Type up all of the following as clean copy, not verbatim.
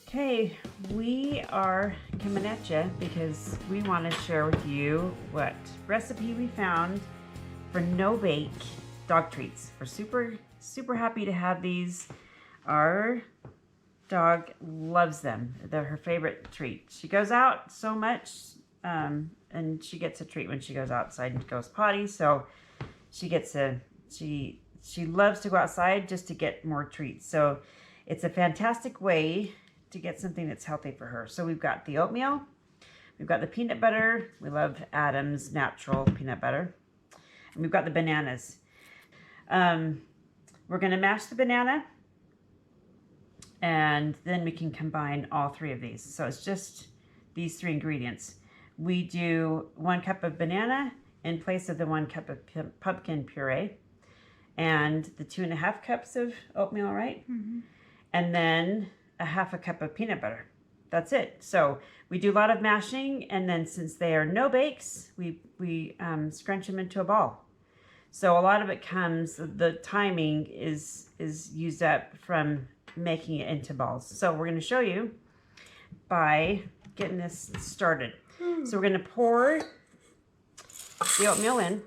Okay, we are coming at you because we want to share with you what recipe we found for no-bake dog treats. We're super happy to have these. Our dog loves them. They're her favorite treat. She goes out so much, and she gets a treat when she goes outside and goes potty. So she loves to go outside just to get more treats. So it's a fantastic way to get something that's healthy for her. So we've got the oatmeal, we've got the peanut butter. We love Adam's natural peanut butter. And we've got the bananas. We're gonna mash the banana, and then we can combine all three of these. So it's just these three ingredients. We do 1 cup of banana in place of the 1 cup of pumpkin puree, and the 2.5 cups of oatmeal, right? Mm-hmm. And then a 1/2 cup of peanut butter. That's it. So we do a lot of mashing, and then since they are no bakes, we scrunch them into a ball. So a lot of it comes, the timing is used up from making it into balls. So we're going to show you by getting this started. So we're going to pour the oatmeal in,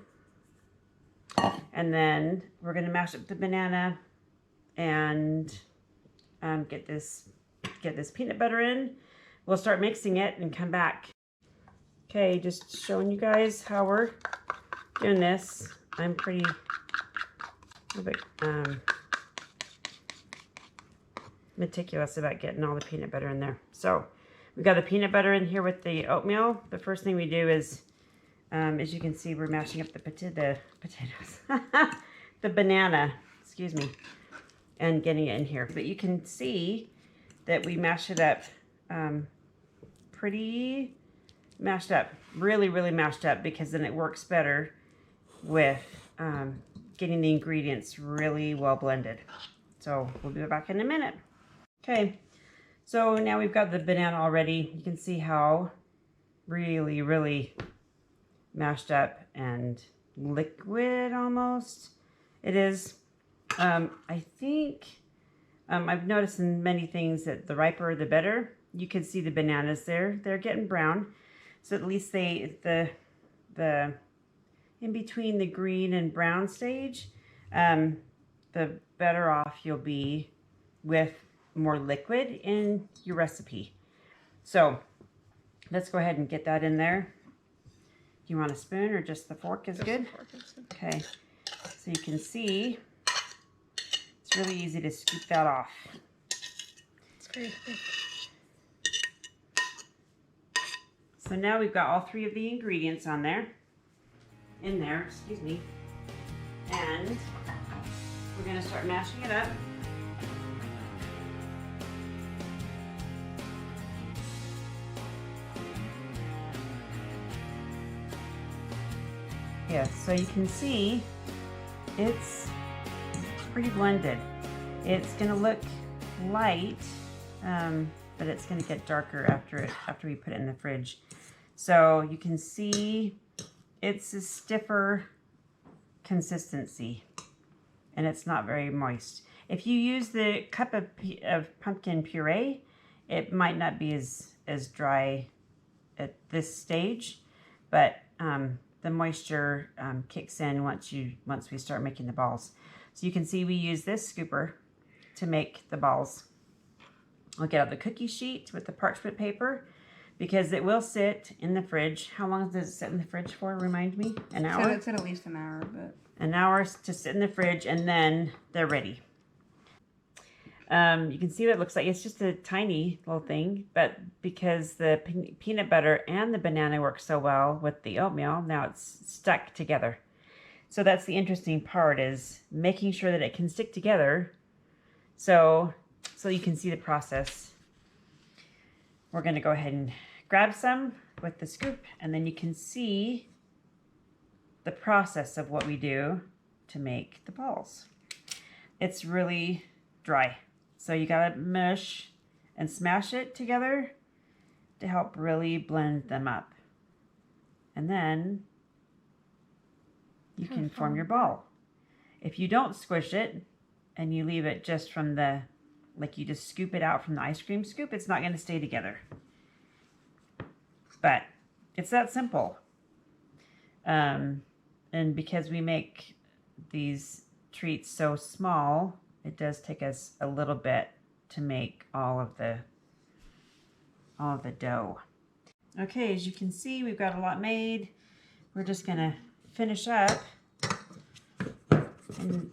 and then we're going to mash up the banana and get this peanut butter in. We'll start mixing it and come back. Okay, just showing you guys how we're doing this. I'm pretty meticulous about getting all the peanut butter in there. So we've got the peanut butter in here with the oatmeal. The first thing we do is, as you can see, we're mashing up the potatoes, the banana, excuse me, and getting it in here. But you can see that we mash it up pretty mashed up, really mashed up, because then it works better with getting the ingredients really well blended. So we'll be back in a minute. Okay, so now we've got the banana already. You can see how really mashed up and liquid almost it is. I think I've noticed in many things that the riper the better. You can see the bananas there. They're getting brown. So at least the in between the green and brown stage, the better off you'll be with more liquid in your recipe. So let's go ahead and get that in there. Do you want a spoon or just the fork is good? The fork is good. Okay, so you can see it's really easy to scoop that off. It's very thick. So now we've got all three of the ingredients in there, excuse me, and we're going to start mashing it up. Yeah, so you can see it's pretty blended. It's going to look light, but it's going to get darker after we put it in the fridge. So you can see it's a stiffer consistency, and it's not very moist. If you use the cup of pumpkin puree, it might not be as dry at this stage, but the moisture kicks in once we start making the balls. So you can see we use this scooper to make the balls. I'll get out the cookie sheet with the parchment paper, because it will sit in the fridge. How long does it sit in the fridge for? Remind me. An hour? So it's at least an hour, but... An hour to sit in the fridge, and then they're ready. You can see what it looks like. It's just a tiny little thing, but because the peanut butter and the banana work so well with the oatmeal, now it's stuck together. So that's the interesting part, is making sure that it can stick together so you can see the process. We're going to go ahead and grab some with the scoop, and then you can see the process of what we do to make the balls. It's really dry, so you gotta mush and smash it together to help really blend them up, and then you can form your ball. If you don't squish it and you leave it just from the like you just scoop it out from the ice cream scoop, it's not going to stay together. But it's that simple. And because we make these treats so small, it does take us a little bit to make all of the dough. Okay, as you can see, we've got a lot made. We're just gonna finish up and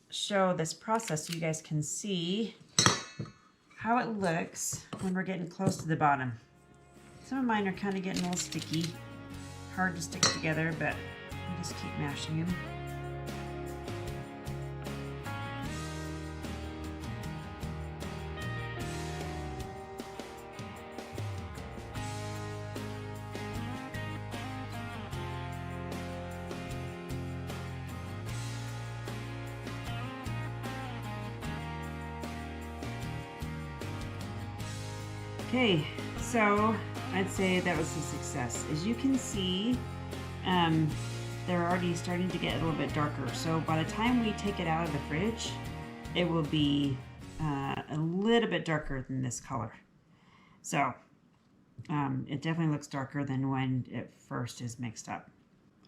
show this process so you guys can see how it looks when we're getting close to the bottom. Some of mine are kind of getting a little sticky, hard to stick together, but I just keep mashing them. Okay, so I'd say that was a success. As you can see, they're already starting to get a little bit darker. So by the time we take it out of the fridge, it will be a little bit darker than this color. So it definitely looks darker than when it first is mixed up.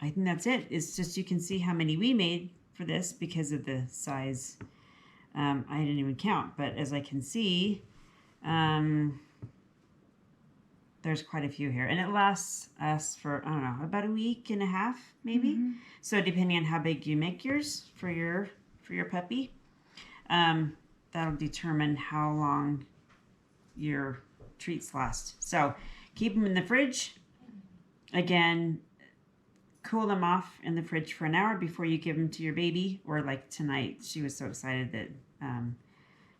I think that's it. It's just you can see how many we made for this because of the size. I didn't even count, but as I can see, there's quite a few here, and it lasts us for, I don't know, about a week and a half maybe. So depending on how big you make yours for your puppy, that'll determine how long your treats last. So keep them in the fridge. Again, cool them off in the fridge for an hour before you give them to your baby. Or like tonight, she was so excited that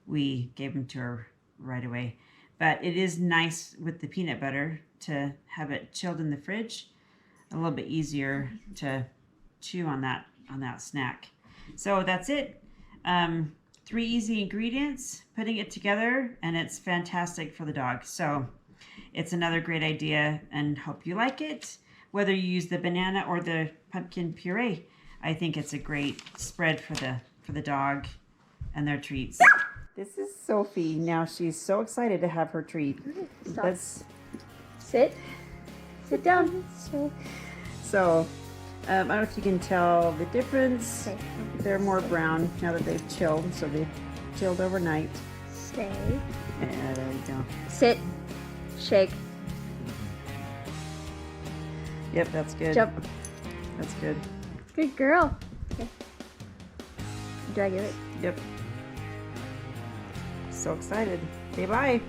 we gave them to her right away. But it is nice with the peanut butter to have it chilled in the fridge. A little bit easier to chew on that snack. So that's it. 3 easy ingredients, putting it together, and it's fantastic for the dog. So it's another great idea, and hope you like it. Whether you use the banana or the pumpkin puree, I think it's a great spread for the dog and their treats. This is Sophie. Now she's so excited to have her treat. Stop. Let's Sit down. So, I don't know if you can tell the difference. Okay. They're more brown now that they've chilled, so they've chilled overnight. Stay. Yeah, there you go. Sit. Shake. Yep, that's good. Jump. That's good. Good girl. Okay. Do I get it? Yep. So excited. Say bye.